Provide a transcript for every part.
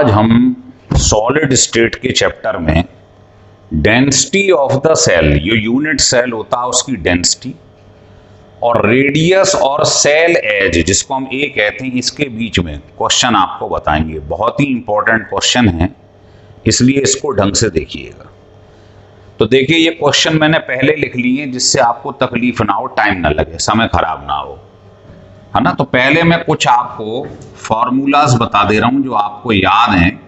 आज हम solid state के चैप्टर में डेंसिटी ऑफ द सेल, जो यूनिट सेल होता है उसकी डेंसिटी, और रेडियस और सेल एज जिसको हम ए कहते हैं, इसके बीच में क्वेश्चन आपको बताएंगे। बहुत ही इंपॉर्टेंट क्वेश्चन है, इसलिए इसको ढंग से देखिएगा। तो देखिए, ये क्वेश्चन मैंने पहले लिख लिए जिससे आपको तकलीफ ना हो, टाइम ना लगे, समय खराब ना हो, है ना। तो पहले मैं कुछ आपको फॉर्मूलाज बता दे रहा हूं जो आपको याद हैं,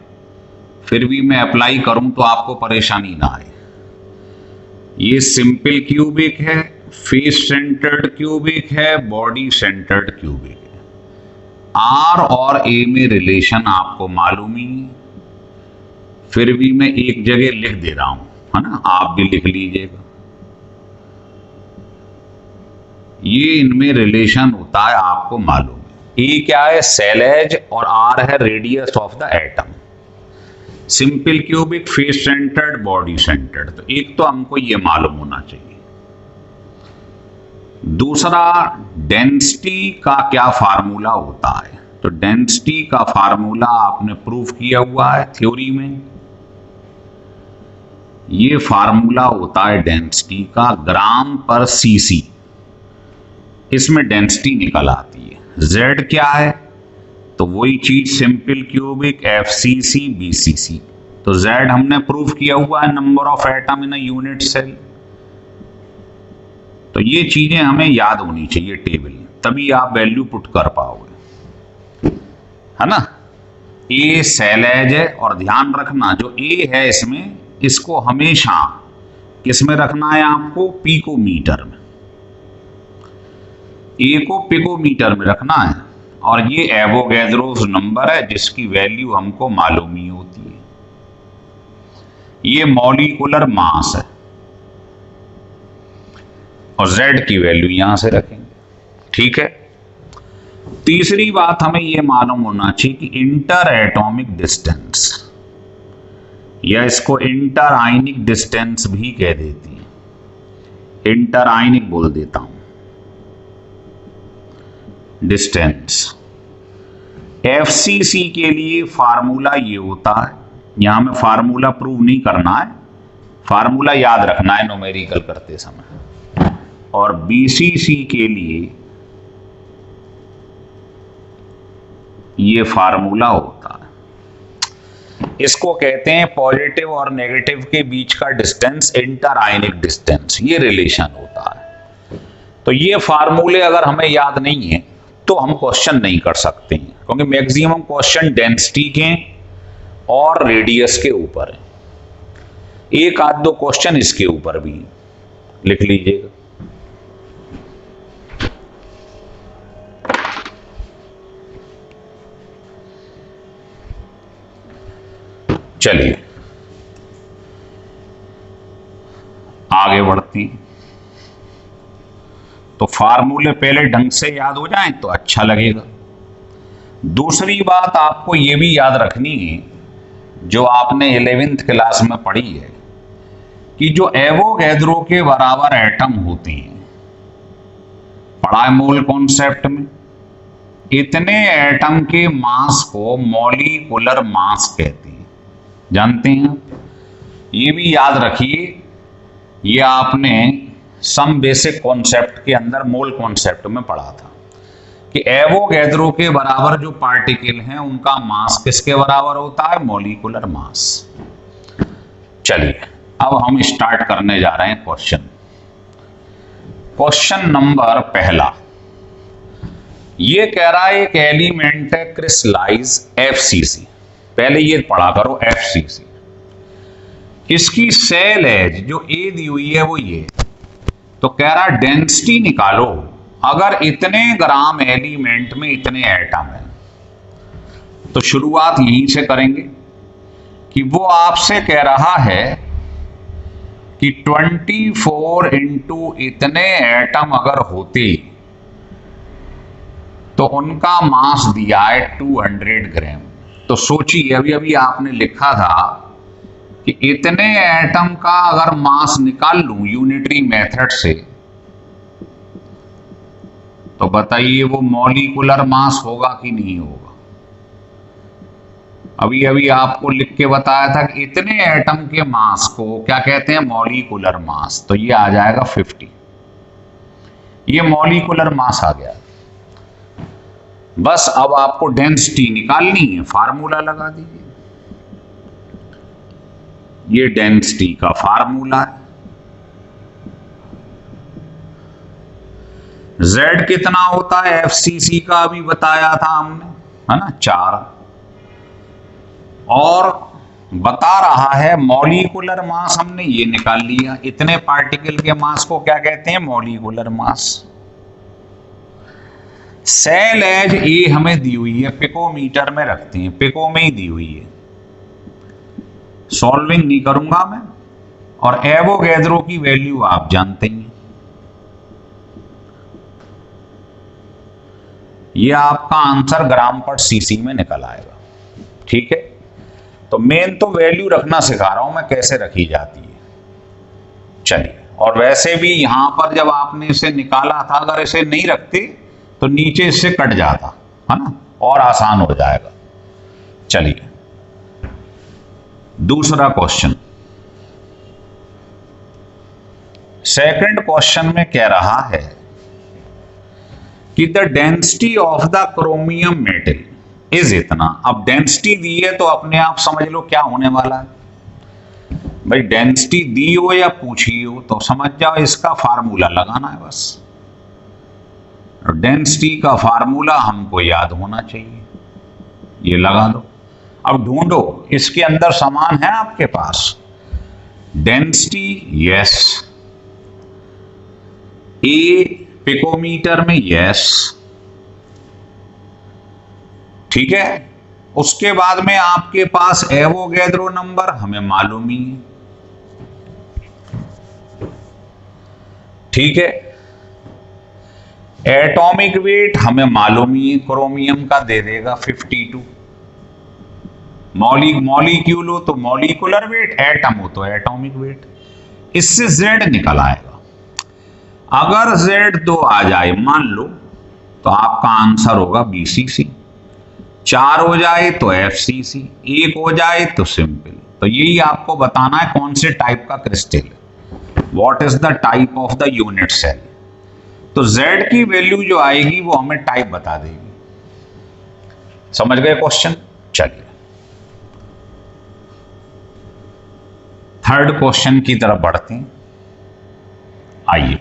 फिर भी मैं अप्लाई करूं तो आपको परेशानी ना आए। ये सिंपल क्यूबिक है, फेस सेंटर्ड क्यूबिक है, बॉडी सेंटर्ड क्यूबिक है। आर और ए में रिलेशन आपको मालूम ही है, फिर भी मैं एक जगह लिख दे रहा हूं, है ना, आप भी लिख लीजिएगा। ये इनमें रिलेशन होता है, आपको मालूम है। ए क्या है? सेल एज, और आर है radius of the atom. Simple cubic, face centred, body centred. तो एक तो हमको ये मालूम होना चाहिए। दूसरा, डेंसिटी का क्या फार्मूला होता है? तो डेंसिटी का फार्मूला आपने प्रूव किया हुआ है थ्योरी में। ये फार्मूला होता है डेंसिटी का ग्राम पर सीसी। इसमें डेंसिटी निकल आती है। Z क्या है? तो वही चीज सिंपल क्यूबिक, FCC, BCC। तो Z हमने प्रूव किया हुआ है, number of atom in a unit cell. तो ये चीजें हमें याद होनी चाहिए टेबल, तभी आप वैल्यू पुट कर पाओगे, है ना। A सेल एज है, और ध्यान रखना जो A है इसमें, इसको हमेशा किसमें रखना है आपको? पिकोमीटर में। ए को पिकोमीटर में रखना है, और ये एवोगैड्रोस नंबर है जिसकी वैल्यू हमको मालूम ही होती है। ये मॉलिक्यूलर मास है, और Z की वैल्यू यहां से रखेंगे, ठीक है। तीसरी बात हमें यह मालूम होना चाहिए कि इंटर एटॉमिक डिस्टेंस, या इसको इंटर आयनिक डिस्टेंस भी कह देती है, इंटर आयनिक बोल देता हूं, डिस्टेंस। FCC के लिए फार्मूला ये होता है, यहां में फार्मूला प्रूव नहीं करना है, फार्मूला याद रखना है न्यूमेरिकल करते समय। और BCC के लिए ये फार्मूला होता है, इसको कहते हैं पॉजिटिव और नेगेटिव के बीच का डिस्टेंस, इंटर आयनिक डिस्टेंस, ये रिलेशन होता है। तो ये फार्मूले अगर हमें याद नहीं है तो हम क्वेश्चन नहीं कर सकते हैं, क्योंकि मैक्सिमम क्वेश्चन डेंसिटी के और रेडियस के ऊपर है। एक आध दो क्वेश्चन इसके ऊपर भी लिख लीजिएगा। चलिए आगे बढ़ते हैं। तो फार्मूले पहले ढंग से याद हो जाएं तो अच्छा लगेगा। दूसरी बात आपको यह भी याद रखनी है, जो आपने 11th क्लास में पढ़ी है, कि जो एवोगैड्रो के बराबर एटम होते हैं, पढ़ा है मोल कॉन्सेप्ट में, इतने एटम के मास को मॉलिक्यूलर मास कहते हैं, जानते हैं। ये भी याद रखिए, ये आपने सम बेसिक कॉन्सेप्ट के अंदर मोल कॉन्सेप्ट में पढ़ा था कि एवोगैड्रो के बराबर जो पार्टिकल हैं उनका मास किसके बराबर होता है? Molecular mass. चलिए अब हम स्टार्ट करने जा रहे हैं क्वेश्चन। क्वेश्चन नंबर पहला ये कह रहा है एक एलिमेंट है क्रिस्टलाइज FCC। पहले ये पढ़ा करो FCC। इसकी सेल एज जो A दी हुई है वो ये, तो कह रहा डेंसिटी निकालो अगर इतने ग्राम एलिमेंट में इतने एटम है। तो शुरुआत यहीं से करेंगे कि वो आपसे कह रहा है कि 24 इंटू इतने एटम अगर होते तो उनका मास दिया है 200 ग्राम। तो सोचिए, अभी अभी आपने लिखा था कि इतने एटम का अगर मास निकाल लूं यूनिटरी मेथड से, तो बताइए वो मॉलिक्यूलर मास होगा कि नहीं होगा? अभी अभी आपको लिख के बताया था कि इतने एटम के मास को क्या कहते हैं, मॉलिक्यूलर मास। तो ये आ जाएगा 50, ये मॉलिक्यूलर मास आ गया। बस अब आपको डेंसिटी निकालनी है, फार्मूला लगा दीजिए। ये डेंसिटी का फार्मूला है। Z कितना होता है, FCC का अभी बताया था हमने, है ना, 4। और बता रहा है मॉलिक्यूलर मास, हमने ये निकाल लिया। इतने पार्टिकल के मास को क्या कहते हैं, molecular mass. Cell edge a हमें दी हुई है, पिकोमीटर में रखते हैं, पिको में ही दी हुई है, सॉल्विंग नहीं करूंगा मैं। और एवोगैड्रो की वैल्यू आप जानते हैं, ये आपका आंसर ग्राम पर सीसी में निकल आएगा। ठीक है, तो मेन तो वैल्यू रखना सिखा रहा हूं मैं, कैसे रखी जाती है। चलिए, और वैसे भी यहां पर जब आपने इसे निकाला था, अगर इसे नहीं रखते तो नीचे इससे कट जाता, है ना, और आसान हो जाएगा। चलिए दूसरा क्वेश्चन, सेकंड क्वेश्चन में कह रहा है कि the density of the chromium metal is इतना। अब डेंसिटी दी है तो अपने आप समझ लो क्या होने वाला है। भाई डेंसिटी दी हो या पूछी हो तो समझ जाओ, इसका फार्मूला लगाना है बस। डेंसिटी का फार्मूला हमको याद होना चाहिए, ये लगा दो। अब ढूंढो, इसके अंदर समान है आपके पास डेंसिटी, यस, ए पिकोमीटर में, यस, ठीक है। उसके बाद में आपके पास एवोगैड्रो नंबर हमें मालूम ही है, ठीक है। एटॉमिक वेट हमें मालूम ही है, क्रोमियम का दे देगा 52। मॉलिक्यूल हो तो मॉलिक्यूलर वेट, एटम हो तो एटॉमिक वेट। इससे Z निकल आएगा। अगर Z2 आ जाए मान लो तो आपका आंसर होगा BCC। 4 हो जाए तो FCC, 1 हो जाए तो सिंपल। तो यही आपको बताना है कौन से टाइप का क्रिस्टल है, what is the type of the unit cell. तो Z की वैल्यू जो आएगी वो हमें टाइप बता देगी। समझ गए क्वेश्चन। चलिए थर्ड क्वेश्चन की तरफ बढ़ते हैं। आइए,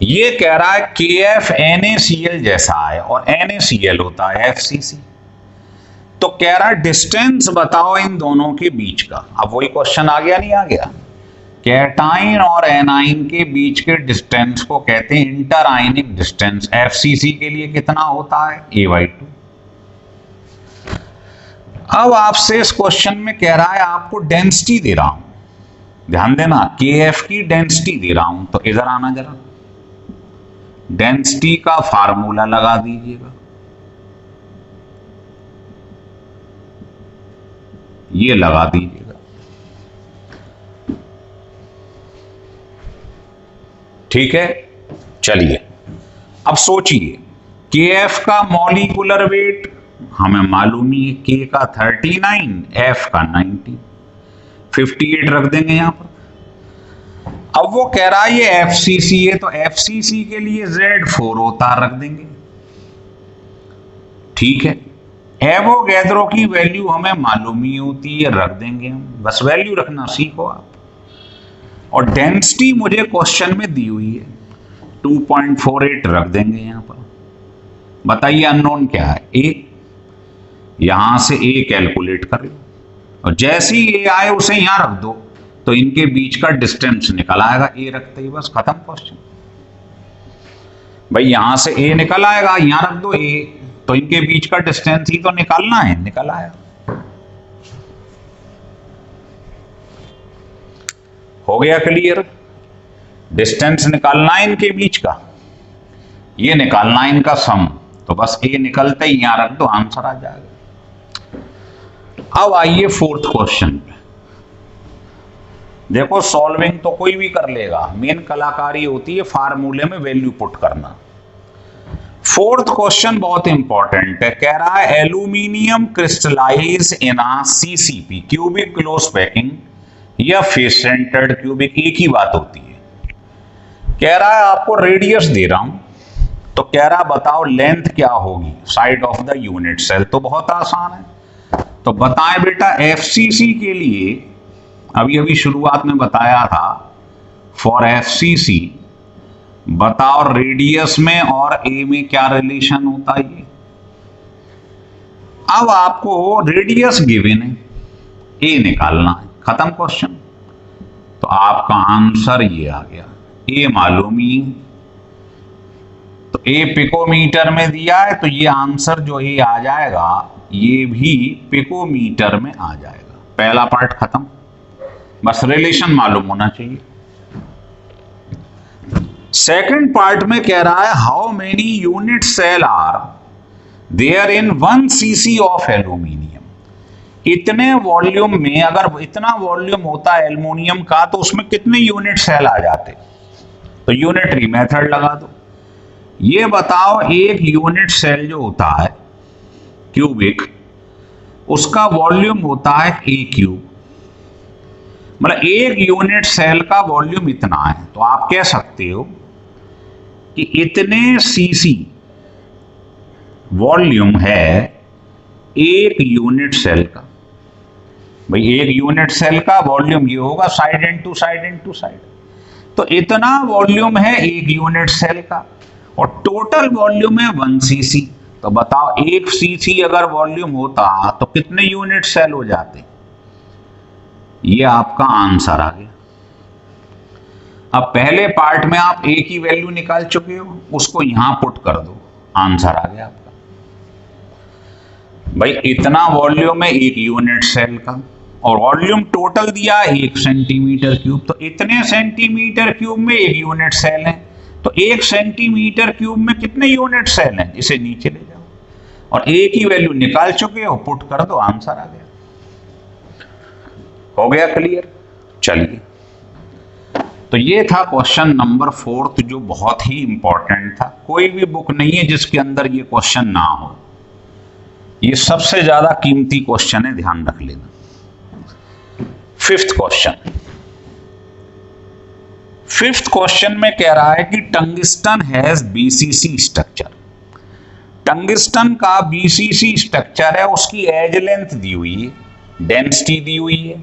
ये कह रहा है KF NaCl जैसा है और NaCl होता है FCC। तो कह रहा है डिस्टेंस बताओ इन दोनों के बीच का। अब वही क्वेश्चन आ गया, नहीं आ गया। कैटाइन और एनाइन के बीच के डिस्टेंस को कहते हैं इंटर आयनिक डिस्टेंस। FCC के लिए कितना होता है, A/2। अब आपसे इस क्वेश्चन में कह रहा है आपको डेंसिटी दे रहा हूं, ध्यान देना, KF की डेंसिटी दे रहा हूं। तो इधर आना जरा, डेंसिटी का फार्मूला लगा दीजिएगा। ये लगा दीजिएगा, ठीक है। चलिए अब सोचिए, KF का मॉलिक्यूलर वेट हमें मालूम ही है, K का 39, F का 90, 58 रख देंगे यहां पर। अब वो कह रहा है ये FCC है, तो FCC के लिए Z4 होता, रख देंगे, ठीक है। एवोगैड्रो की वैल्यू हमें मालूम ही होती है, रख देंगे हम, बस वैल्यू रखना सीखो आप। और डेंसिटी मुझे क्वेश्चन में दी हुई है 2.48, रख देंगे यहां पर। बताइए अननोन क्या है, A। यहां से A कैलकुलेट कर लो और जैसे ही A आए उसे यहां रख दो, तो इनके बीच का डिस्टेंस निकल आएगा A रखते ही, बस खत्म क्वेश्चन। भाई यहां से A निकल आएगा, यहां रख दो A, तो इनके बीच का डिस्टेंस ही तो निकालना है, निकल आया। हो गया क्लियर। डिस्टेंस निकालना है इनके बीच का, ये निकालना है इनका सम, तो बस A निकलते ही यहां रख दो, आंसर आ जाएगा। अब आइए फोर्थ क्वेश्चन पे। देखो सॉल्विंग तो कोई भी कर लेगा, मेन कलाकारी होती है फार्मूले में वैल्यू पुट करना। फोर्थ क्वेश्चन बहुत इंपॉर्टेंट है, कह रहा है एल्यूमिनियम क्रिस्टलाइज इन अ सीसीपी क्यूबिक क्लोज पैकिंग या फेस सेंटर्ड क्यूबिक, एक ही बात होती है। कह रहा है आपको रेडियस दे रहा हूं, तो कह रहा बताओ लेंथ क्या होगी side of the unit cell. तो बहुत आसान है, तो बताएं बेटा एफसीसी के लिए, अभी अभी शुरुआत में बताया था, फॉर एफसीसी बताओ रेडियस में और ए में क्या रिलेशन होता है ये। अब आपको रेडियस गिवन है, ए निकालना है, खत्म क्वेश्चन। तो आपका आंसर ये आ गया, ए मालूम ही, तो ए पिकोमीटर में दिया है, तो ये आंसर जो ये आ जाएगा ये भी पिकोमीटर में आ जाएगा। पहला पार्ट खत्म, बस रिलेशन मालूम होना चाहिए। सेकंड पार्ट में कह रहा है how many unit cell are there in 1 cc of aluminium. इतने वॉल्यूम में, अगर इतना वॉल्यूम होता है एल्यूमिनियम का, तो उसमें कितने यूनिट सेल आ जाते। तो यूनिटरी मेथड लगा दो। ये बताओ एक यूनिट सेल जो होता है क्यूबिक, उसका वॉल्यूम होता है ए क्यूब, मतलब एक यूनिट सेल का वॉल्यूम इतना है। तो आप कह सकते हो कि इतने सीसी वॉल्यूम है एक यूनिट सेल का। भाई एक यूनिट सेल का वॉल्यूम ये होगा side into side into side, तो इतना वॉल्यूम है एक यूनिट सेल का, और टोटल वॉल्यूम है 1 cc। तो बताओ 1 cc अगर वॉल्यूम होता तो कितने यूनिट सेल हो जाते। ये आपका आंसर आ गया। अब पहले पार्ट में आप ए की वैल्यू निकाल चुके हो, उसको यहां पुट कर दो, आंसर आ गया आपका। भाई इतना वॉल्यूम है एक यूनिट सेल का, और वॉल्यूम टोटल दिया 1 सेंटीमीटर क्यूब, तो इतने सेंटीमीटर क्यूब में एक यूनिट सेल है। तो 1 सेंटीमीटर क्यूब में कितने यूनिट सेल हैं, इसे नीचे ले जाओ, और ए की वैल्यू निकाल चुके हो, पुट कर दो, आंसर आ गया। हो गया क्लियर। चलिए, तो ये था क्वेश्चन नंबर 4, जो बहुत ही इंपॉर्टेंट था। कोई भी बुक नहीं है जिसके अंदर ये क्वेश्चन ना हो, ये सबसे ज्यादा कीमती क्वेश्चन है, ध्यान रख लेना। फिफ्थ क्वेश्चन में कह रहा है कि tungsten has BCC structure. Tungsten का बीसीसी स्ट्रक्चर है, उसकी एज लेंथ दी हुई है, डेंसिटी दी हुई है।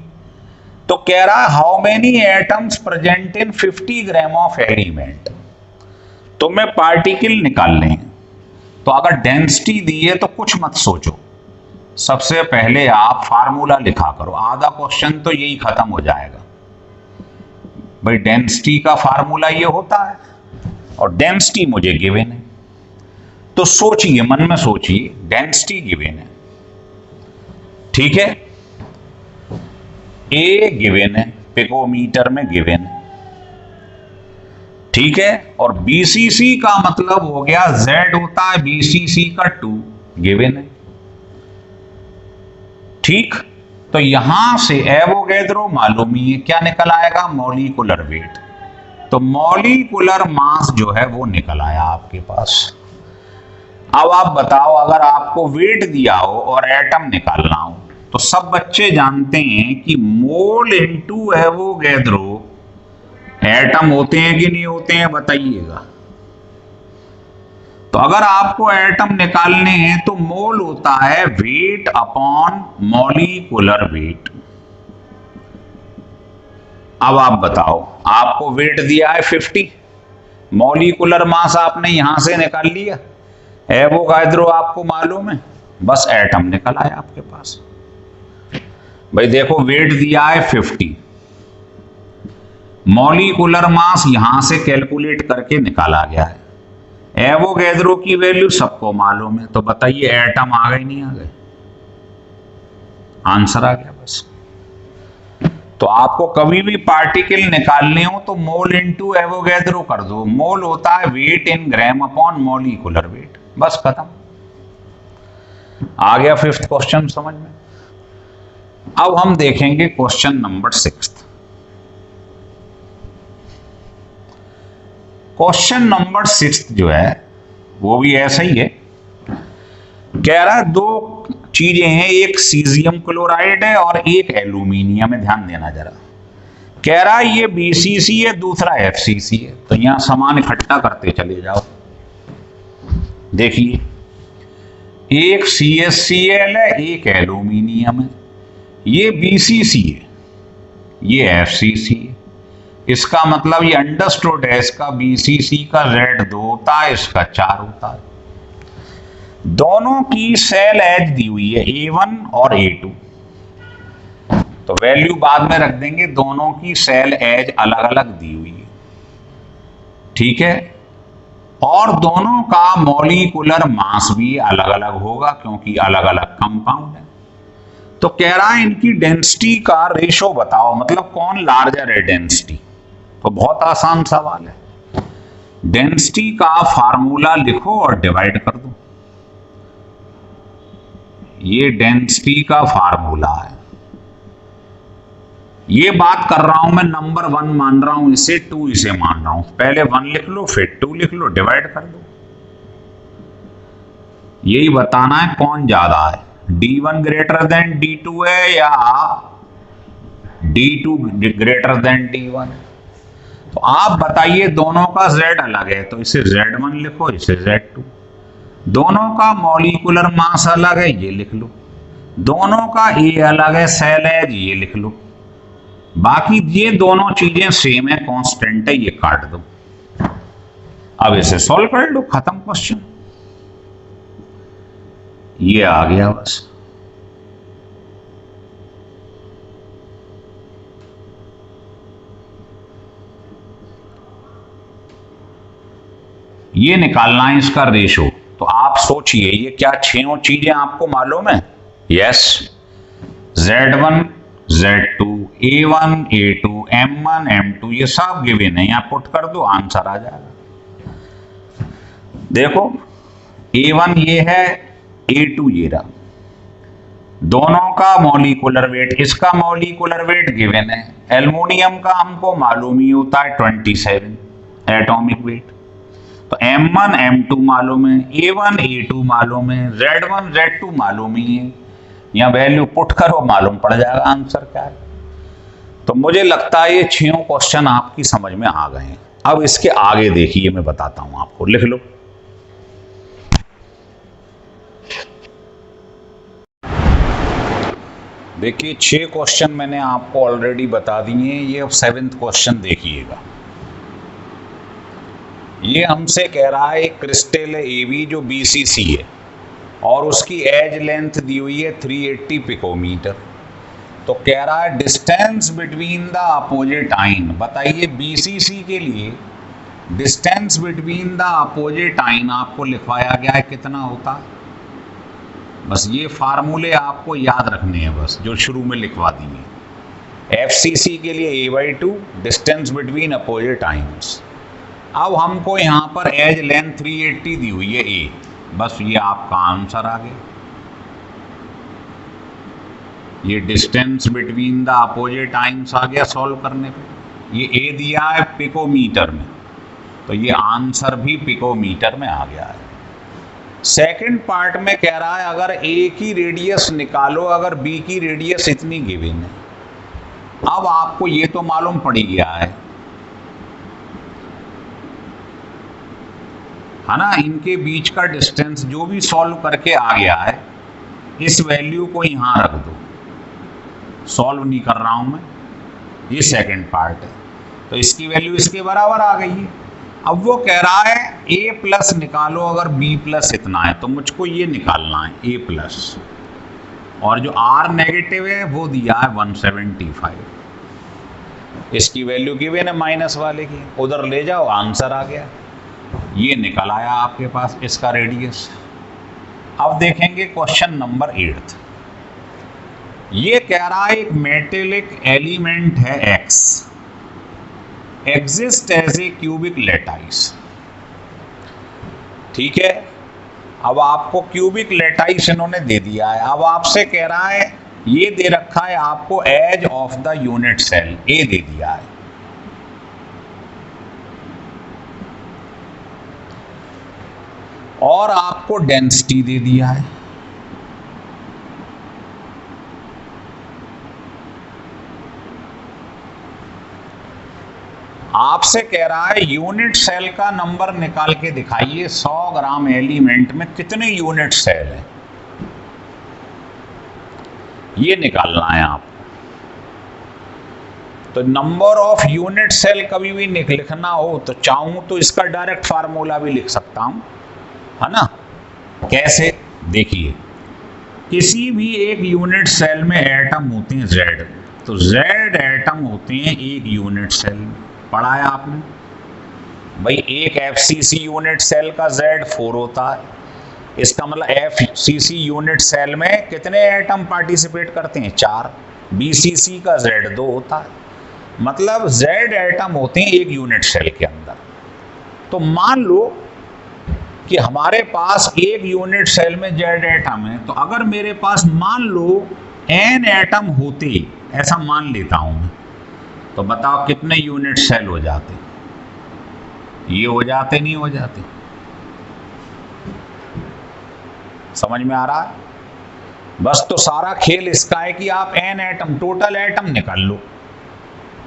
तो कह रहा है how many atoms present in 50 gram of element. तो मैं पार्टिकल निकालने हैं, तो अगर डेंसिटी दी है तो कुछ मत सोचो, सबसे पहले आप फार्मूला लिखा करो, आधा क्वेश्चन तो यही खत्म हो जाएगा। भाई डेंसिटी का फार्मूला ये होता है, और डेंसिटी मुझे गिवन है, तो सोचिए, मन में सोचिए, डेंसिटी गिवन है, ठीक है, ए गिवन है, पिकोमीटर में गिवन है, ठीक है, और बीसीसी का मतलब हो गया जेड होता है बीसीसी का 2 गिवन है, ठीक। तो यहां से एवोगैड्रो मालूम ही है, क्या निकल आएगा, मॉलिक्यूलर वेट। तो मॉलिक्यूलर मास जो है वो निकल आया आपके पास। अब आप बताओ, अगर आपको वेट दिया हो और एटम निकालना हो, तो सब बच्चे जानते हैं कि मोल इनटू एवोगैड्रो एटम होते हैं कि नहीं होते हैं, बताइएगा। तो अगर आपको एटम निकालने हैं तो मोल होता है वेट अपॉन मॉलिक्यूलर वेट। अब आप बताओ, आपको वेट दिया है 50, मॉलिक्यूलर मास आपने यहां से निकाल लिया, एवोगैड्रो आपको मालूम है, बस एटम निकल आया आपके पास। भाई देखो, वेट दिया है 50, मॉलिक्यूलर मास यहां से कैलकुलेट करके निकाला गया है, एवोगैड्रो की वैल्यू सबको मालूम है, तो बताइए एटम आ गए नहीं आ गए, आंसर आ गया बस। तो आपको कभी भी पार्टिकल निकालने हो तो मोल इनटू एवोगैड्रो कर दो, मोल होता है वेट इन ग्राम अपॉन मॉलिक्यूलर वेट, बस खत्म। आ गया फिफ्थ क्वेश्चन समझ में। अब हम देखेंगे क्वेश्चन नंबर 6। क्वेश्चन नंबर 6 जो है वो भी ऐसा ही है। कह रहा है दो चीजें हैं, एक सीजियम क्लोराइड है और एक एल्यूमिनियम है, ध्यान देना जरा। कह रहा है ये बीसीसी है, दूसरा एफसीसी है, तो यहां सामान इकट्ठा करते चले जाओ। देखिए एक CSCl है, एक एल्यूमिनियम है, ये बीसीसी है, ये एफसीसी है। इसका मतलब ये अंडरस्टूड है, इसका बीसीसी का Z2 होता है, इसका 4 होता है। दोनों की सेल एज दी हुई है A1 और A2, तो वैल्यू बाद में रख देंगे। दोनों की सेल एज अलग अलग दी हुई है, ठीक है, और दोनों का मॉलिक्यूलर मास भी अलग अलग होगा क्योंकि अलग अलग कंपाउंड है। तो कह रहा है इनकी डेंसिटी का रेशो बताओ, मतलब कौन लार्जर है डेंसिटी। तो बहुत आसान सवाल है, डेंसिटी का फार्मूला लिखो और डिवाइड कर दो। ये डेंसिटी का फार्मूला है, ये बात कर रहा हूं मैं नंबर 1 मान रहा हूं इसे, 2 इसे मान रहा हूं। पहले 1 लिख लो फिर 2 लिख लो, डिवाइड कर दो। यही बताना है कौन ज्यादा है, D1 ग्रेटर देन D2 है या D2 ग्रेटर देन D1 है। तो आप बताइए, दोनों का Z अलग है तो इसे Z1 लिखो, इसे Z2। दोनों का मॉलिक्यूलर मास अलग है, ये लिख लो। दोनों का A अलग है, सेल एज, ये लिख लो। बाकी ये दोनों चीजें सेम है, कांस्टेंट है, ये काट दो। अब इसे सॉल्व कर लो, खत्म क्वेश्चन। ये आ गया बस। ये निकालना है इसका रेशो। तो आप सोचिए, ये क्या 6 चीजें आपको मालूम है? Yes, Z1 Z2 A1 A2 M1 M2 ये सब गिवन है, यहां पुट कर दो, आंसर आ जाएगा। देखो A1 ये है, A2 ये रहा। दोनों का मॉलिक्यूलर वेट, इसका मॉलिक्यूलर वेट गिवन है, एल्युमिनियम का हमको मालूम ही होता है 27 एटॉमिक वेट। तो M1 M2 मालूम है, A1 A2 मालूम है, Z1 Z2 मालूम ही है। यहाँ वैल्यू पुट करो, मालूम पड़ जाएगा आंसर क्या है। तो मुझे लगता है ये 6 क्वेश्चन आपकी समझ में आ गए हैं। अब इसके आगे देखिए, मैं बताता हूं आपको, लिख लो। देखिए 6 क्वेश्चन मैंने आपको ऑलरेडी बता दिए हैं। ये अब 7th क्वेश्चन देखिएगा। ये हमसे कह रहा है एक क्रिस्टल है AB जो BCC है और उसकी एज लेंथ दी हुई है 380 पिकोमीटर। तो कह रहा है डिस्टेंस बिटवीन द अपोजिट आइन। बताइए BCC के लिए डिस्टेंस बिटवीन द अपोजिट आइन आपको लिखवाया गया है, कितना होता है? बस ये फार्मूले आपको याद रखने हैं, बस जो शुरू में लिखवा दिए। FCC के लिए A/2 distance between opposite ions. अब हमको यहाँ पर एज लेंथ 380 दी हुई है A, बस ये आपका आंसर आ गया। ये distance between the opposite ions आ गया सॉल्व करने पे। ये A दिया है पिकोमीटर में, तो ये आंसर भी पिकोमीटर में आ गया है। सेकंड पार्ट में कह रहा है अगर A की रेडियस निकालो, अगर B की रेडियस इतनी गिवन है। अब आपको ये तो मालूम पड़ गया है ना, इनके बीच का डिस्टेंस जो भी सॉल्व करके आ गया है, इस वैल्यू को यहां रख दो। सॉल्व नहीं कर रहा हूं मैं, ये सेकंड पार्ट है, तो इसकी वैल्यू इसके बराबर आ गई है। अब वो कह रहा है A+ निकालो, अगर B+ इतना है तो मुझको ये निकालना है A+, और जो R नेगेटिव है वो दिया है 175। इसकी वैल्यू गिवन है माइनस वाले की, उधर ले जाओ, आंसर आ गया। ये निकल आया आपके पास इसका रेडियस। अब देखेंगे क्वेश्चन नंबर 8। ये कह रहा है एक मेटेलिक एलिमेंट है X, exist as a cubic lattice. ठीक है, अब आपको क्यूबिक लैटाइस इन्होंने दे दिया है। अब आपसे कह रहा है, ये दे रखा है आपको edge of the unit cell, a दे दिया है। और आपको डेंसिटी दे दिया है। आपसे कह रहा है यूनिट सेल का नंबर निकाल के दिखाइए, 100 ग्राम एलिमेंट में कितने यूनिट सेल है, ये निकालना है आपको। तो नंबर ऑफ यूनिट सेल कभी भी लिखना हो तो चाहूं तो इसका डायरेक्ट फार्मूला भी लिख सकता हूं, है ना। कैसे, देखिए, किसी भी एक यूनिट सेल में एटम होते हैं Z, तो Z एटम होते हैं एक यूनिट सेल में। पढ़ाया आपने भाई, एक FCC यूनिट सेल का Z 4 होता है। इसका मतलब FCC यूनिट सेल में कितने एटम पार्टिसिपेट करते हैं, 4। BCC का Z 2 होता है। मतलब Z एटम होते हैं एक यूनिट सेल के अंदर। तो मान लो कि हमारे पास एक यूनिट सेल में Z एटम है, तो अगर मेरे पास मान लो N एटम होते, ऐसा मान लेता हूं मैं, तो बताओ कितने यूनिट सेल हो जाते, ये हो जाते नहीं हो जाते, समझ में आ रहा है। बस तो सारा खेल इसका है कि आप N एटम, टोटल एटम निकाल लो,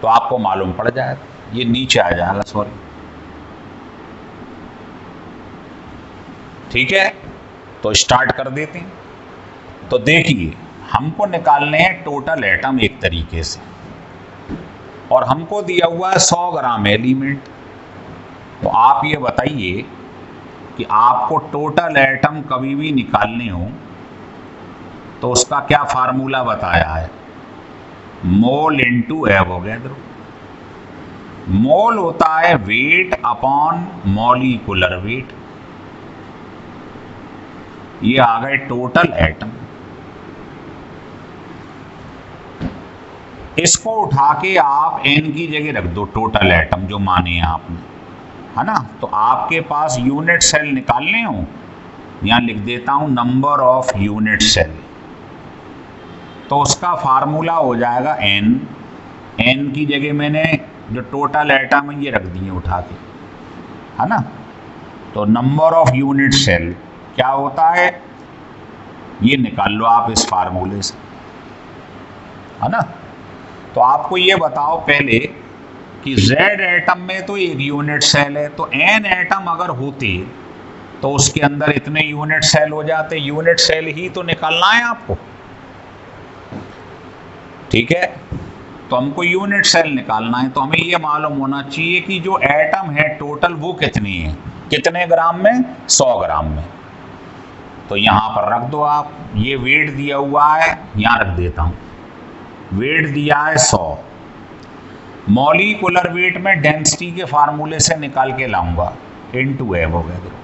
तो आपको मालूम पड़ जाएगा, ये नीचे आ जाएगा, सॉरी, ठीक है। तो स्टार्ट कर देते हैं। तो देखिए, हमको निकालने हैं टोटल एटम एक तरीके से, और हमको दिया हुआ है 100 ग्राम एलिमेंट। तो आप ये बताइए कि आपको टोटल एटम कभी भी निकालने हो तो उसका क्या फार्मूला बताया है, मोल इंटू एवोगैड्रो। मोल होता है वेट अपॉन मॉलिक्यूलर वेट। ये आ गए टोटल एटम। इसको उठा के आप N की जगह रख दो, टोटल एटम जो माने हैं आपने, है ना। तो आपके पास यूनिट सेल निकालने हो, यहां लिख देता हूं नंबर ऑफ यूनिट सेल। तो उसका फार्मूला हो जाएगा N की जगह मैंने जो टोटल एटम है ये रख दिए उठा के, है ना। तो नंबर ऑफ यूनिट सेल क्या होता है, ये निकाल लो आप इस फार्मूले से, है ना। तो आपको ये बताओ पहले कि Z एटम में तो एक यूनिट सेल है, तो N एटम अगर होते तो उसके अंदर इतने यूनिट सेल हो जाते। यूनिट सेल ही तो निकालना है आपको, ठीक है। तो हमको यूनिट सेल निकालना है, तो हमें ये मालूम होना चाहिए कि जो एटम है टोटल वो कितनी है, कितने ग्राम में, 100 ग्राम में। तो यहां पर रख दो आप, ये वेट दिया हुआ है, यहां रख देता हूं, वेट दिया है 100। मॉलिक्यूलर वेट में डेंसिटी के फार्मूले से निकाल के लाऊंगा, इनटू एवोगैड्रो।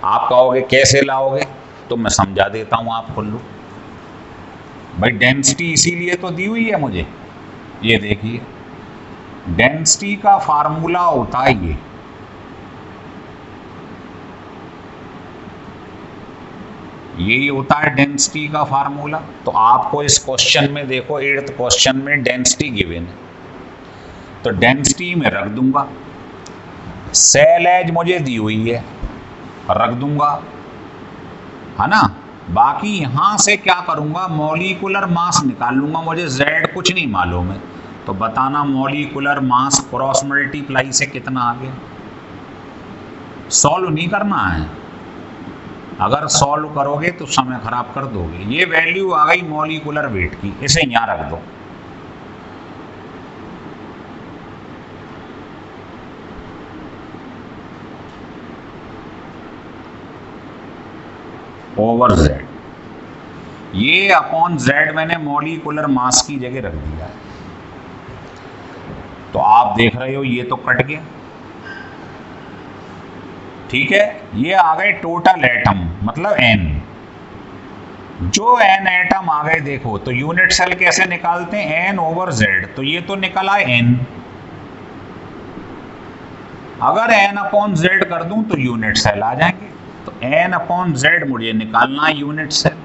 आप कहोगे कैसे लाओगे, तो मैं समझा देता हूं आपको। लो भाई, डेंसिटी इसीलिए तो दी हुई है मुझे, ये देखिए, डेंसिटी का फार्मूला होता है यही होता है डेंसिटी का फार्मूला। तो आपको इस क्वेश्चन में देखो, 8th क्वेश्चन में डेंसिटी गिवन है, तो डेंसिटी में रख दूंगा, सेल एज मुझे दी हुई है, रख दूंगा, है ना। बाकी यहां से क्या करूंगा, मॉलिक्यूलर मास निकाल लूंगा। मुझे Z कुछ नहीं मालूम है, तो बताना मॉलिक्यूलर मास क्रॉस मल्टीप्लाई से कितना आ गया। सॉल्व नहीं करना है, अगर सॉल्व करोगे तो समय खराब कर दोगे। ये वैल्यू आ गई मॉलिक्यूलर वेट की, इसे यहां रख दो। ओवर Z, ये अपॉन Z मैंने मॉलिक्यूलर मास की जगह रख दिया है। तो आप देख रहे हो ये तो कट गया, ठीक है। ये आ गए टोटल एटम, मतलब N। जो N एटम आ गए, देखो तो यूनिट सेल कैसे निकालते हैं, N ओवर Z। तो ये तो निकला N, अगर N अपॉन Z कर दूं तो यूनिट सेल आ जाएंगे। तो N अपॉन Z मुझे निकालना है यूनिट सेल,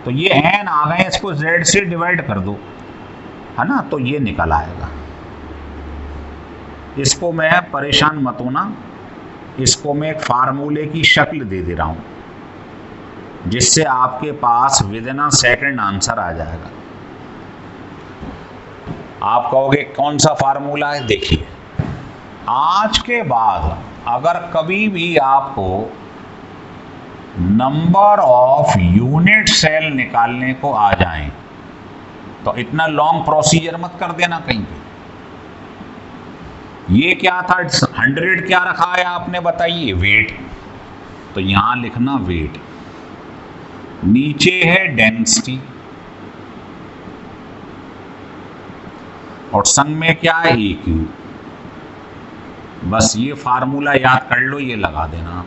तो ये N आ गए, इसको Z से डिवाइड कर दो, है ना, तो ये निकल आएगा। इसको मैं परेशान मत होना, इसको मैं एक फार्मूले की शक्ल दे दे रहा हूं जिससे आपके पास within a second answer आ जाएगा। आप कहोगे कौन सा फार्मूला है? देखिए, आज के बाद अगर कभी भी आपको नंबर ऑफ यूनिट सेल निकालने को आ जाए तो इतना लॉन्ग प्रोसीजर मत कर देना कहीं पे। ये क्या था? 100 क्या रखा है आपने बताइए? वेट। तो यहां लिखना वेट, नीचे है डेंसिटी और संग में क्या है? EQ। बस ये फार्मूला याद कर लो, ये लगा देना।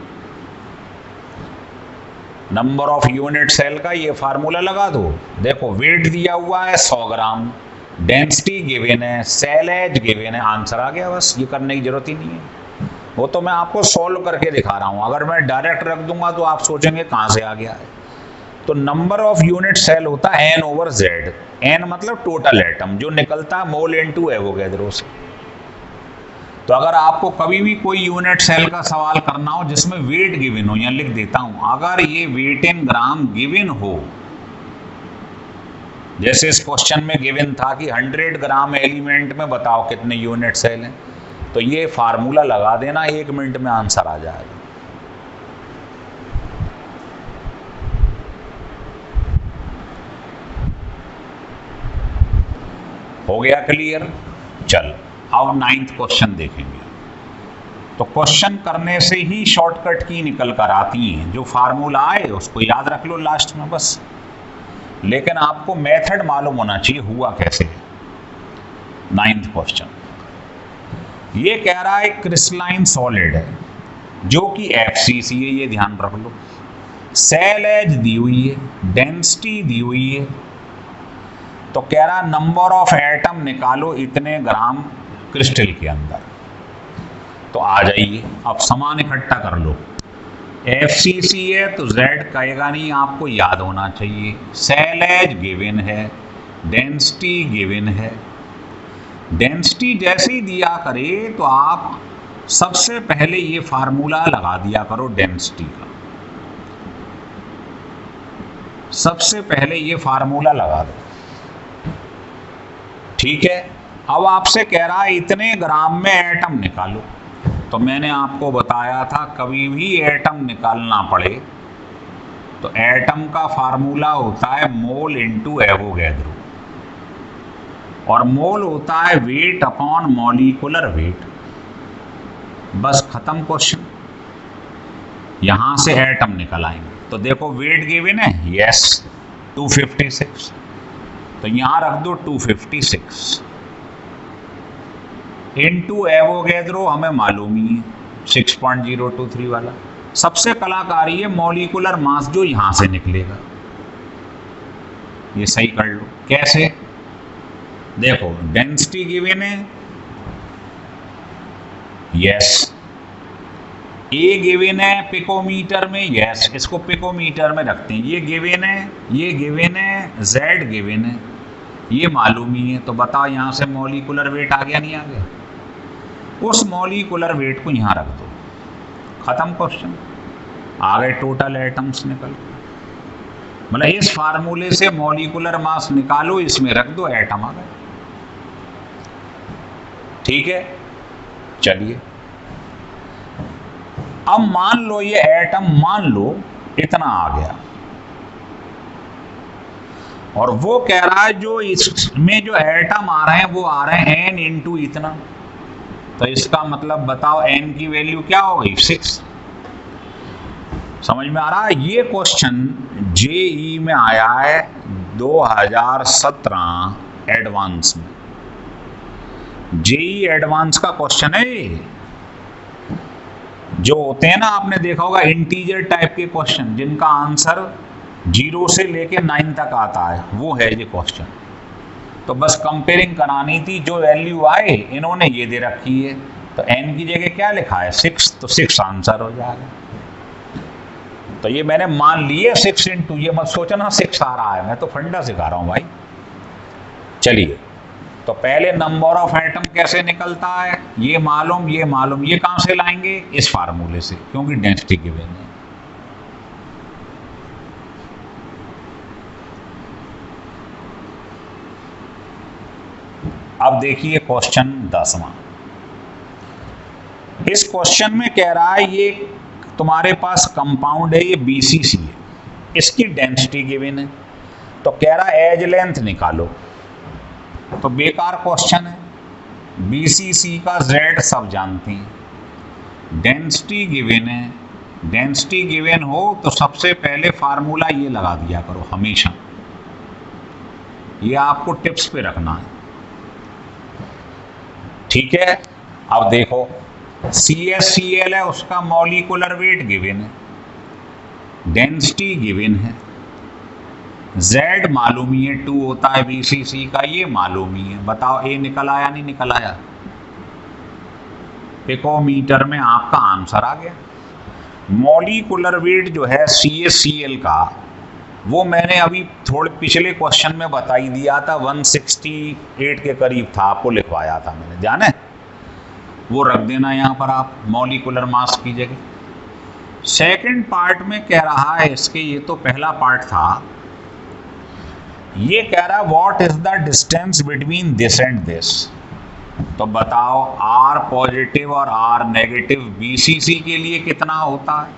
नंबर ऑफ यूनिट सेल का ये फार्मूला लगा दो। देखो, वेट दिया हुआ है 100 ग्राम, डेंसिटी गिवन है, सेल एज गिवन है, आंसर आ गया। बस ये करने की जरूरत ही नहीं है। वो तो मैं आपको सॉल्व करके दिखा रहा हूं। अगर मैं डायरेक्ट रख दूंगा तो आप सोचेंगे कहां से आ गया है। तो नंबर ऑफ यूनिट सेल होता है N/Z। N मतलब टोटल एटम जो निकलता है मोल इनटू एवोगैड्रो से। तो अगर आपको कभी भी कोई यूनिट सेल का सवाल करना हो जिसमें वेट गिवन हो, यहाँ लिख देता हूं, अगर ये वेट इन ग्राम गिवन हो, जैसे इस क्वेश्चन में गिवन था कि 100 ग्राम एलिमेंट में बताओ कितने यूनिट सेल हैं, तो ये फार्मूला लगा देना, 1 मिनट में आंसर आ जाएगा। हो गया क्लियर? चल, अब 9th क्वेश्चन देखेंगे। तो क्वेश्चन करने से ही शॉर्टकट की निकल कर आती हैं। जो फार्मूला आए उसको याद रख लो लास्ट में बस, लेकिन आपको मेथड मालूम होना चाहिए हुआ कैसे। 9th क्वेश्चन ये कह रहा है क्रिस्टलाइन सॉलिड है जो कि FCC है, ये ध्यान रख लो। सेल एज दी हुई है, डेंसिटी दी हुई है, तो कह रहा नंबर ऑफ एटम निकालो इतने ग्राम क्रिस्टल के अंदर। तो आ जाइए, अब सामान इकट्ठा कर लो। FCC है तो Z कहेगा नहीं, आपको याद होना चाहिए। सेल एज गिवन है, डेंसिटी गिवन है। डेंसिटी जैसे ही दिया करे तो आप सबसे पहले ये फार्मूला लगा दिया करो डेंसिटी का। सबसे पहले ये फार्मूला लगा दो, ठीक है। अब आपसे कह रहा है इतने ग्राम में एटम निकालो। तो मैंने आपको बताया था कभी भी एटम निकालना पड़े तो एटम का फार्मूला होता है मोल इनटू एवोगैड्रो, और मोल होता है वेट अपॉन मॉलिक्यूलर वेट। बस खत्म क्वेश्चन। यहां से एटम निकल आएंगे। तो देखो वेट गिवन है, यस 256, तो यहां रख दो 256 इनटू एवोगैड्रो, हमें मालूम ही है 6.023 वाला। सबसे कलाकारी है मॉलिक्यूलर मास जो यहां से निकलेगा। ये सही कर लो। कैसे? देखो डेंसिटी गिवन है, यस। ए गिवन है पिकोमीटर में, यस, इसको पिकोमीटर में रखते हैं। ये गिवन है, ये गिवन है, जेड गिवन है, ये मालूम ही है। तो बताओ यहां से मॉलिक्यूलर वेट आ गया नहीं आ गया? उस मॉलिक्यूलर वेट को यहां रख दो, खत्म क्वेश्चन। आ गए टोटल एटम्स निकल। मतलब इस फार्मूले से मॉलिक्यूलर मास निकालो, इसमें रख दो, एटम आ गए। ठीक है, चलिए अब मान लो ये एटम, मान लो इतना आ गया, और वो कह रहा है जो इसमें जो एटम आ रहे हैं वो आ रहे हैं n इंटू इतना। तो इसका मतलब बताओ n की वैल्यू क्या हो गई? 6। समझ में आ रहा है? ये क्वेश्चन JEE में आया है 2017 एडवांस में। JEE एडवांस का क्वेश्चन है। जो होते हैं ना, आपने देखा होगा इंटीजर टाइप के क्वेश्चन जिनका आंसर 0 से लेके 9 तक आता है, वो है ये क्वेश्चन। तो बस कंपेयरिंग करानी थी, जो वैल्यू आए इन्होंने ये दे रखी है, तो n की जगह क्या लिखा है? 6, तो 6 आंसर हो जाएगा। तो ये मैंने मान लिए 6 इंटू, ये मत सोचना 6 आ रहा है, मैं तो फंडा सिखा रहा हूं भाई। चलिए तो पहले नंबर ऑफ एटम कैसे निकलता है, ये मालूम, ये कहां से लाएंगे, इस फार्मूले से, क्योंकि डेंसिटी गिवन है। अब देखिए क्वेश्चन 10वां। इस क्वेश्चन में कह रहा है ये तुम्हारे पास कंपाउंड है, ये BCC है, इसकी डेंसिटी गिवन है, तो कह रहा है एज लेंथ निकालो। तो बेकार क्वेश्चन है, BCC का Z सब जानते हैं, डेंसिटी गिवन है। डेंसिटी गिवन हो तो सबसे पहले फार्मूला ये लगा दिया करो हमेशा, ये आपको टिप्स पे रखना है, ठीक है। अब देखो CaCl है, उसका मॉलिक्यूलर वेट गिवन है, डेंसिटी गिवन है, Z मालूम ही है 2 होता है BCC का, ये मालूम ही है। बताओ A निकल आया नहीं निकल आया, पिकोमीटर में आपका आंसर आ गया। मॉलिक्यूलर वेट जो है CaCl का, वो मैंने अभी थोड़े पिछले क्वेश्चन में बता ही दिया था, 168 के करीब था, आपको लिखवाया था मैंने, जाने वो रख देना यहाँ पर आप मॉलिक्यूलर मास की जगह। सेकंड पार्ट में कह रहा है इसके, ये तो पहला पार्ट था, ये कह रहा है what is the distance between this and this. तो बताओ R पॉजिटिव और R नेगेटिव BCC के लिए कितना होता है,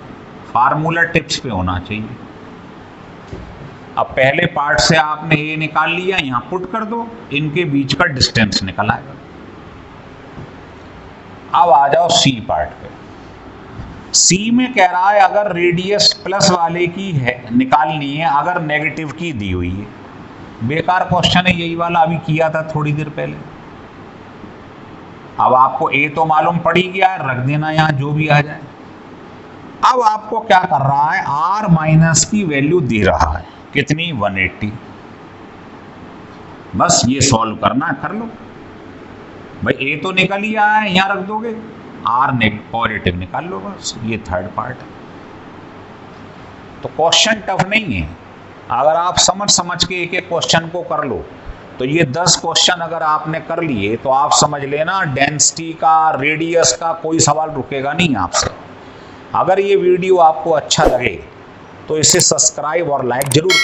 फार्मूला टिप्स पे होना चाहिए। अब पहले पार्ट से आपने ये निकाल लिया, यहां पुट कर दो, इनके बीच का डिस्टेंस निकल आएगा। अब आ जाओ C पार्ट पे। C में कह रहा है अगर रेडियस प्लस वाले की है निकालनी है, अगर नेगेटिव की दी हुई है। बेकार क्वेश्चन है, यही वाला अभी किया था थोड़ी देर पहले। अब आपको A तो मालूम पड़ ही गया है, रख देना यहां जो भी आ जाए। अब आपको क्या कर रहा है, R माइनस की वैल्यू दे रहा है, कितनी, 180। बस ये सॉल्व करना, कर लो भाई, A तो निकल ही आया है, यहां रख दोगे, R पॉजिटिव निकाल लो, बस ये थर्ड पार्ट है। तो क्वेश्चन टफ नहीं है, अगर आप समझ के एक एक क्वेश्चन को कर लो, तो ये 10 क्वेश्चन अगर आपने कर लिए तो आप समझ लेना डेंसिटी का, रेडियस का कोई सवाल रुकेगा नहीं आपसे। अगर ये वीडियो आपको अच्छा लगे तो इसे सब्सक्राइब और लाइक जरूर करें।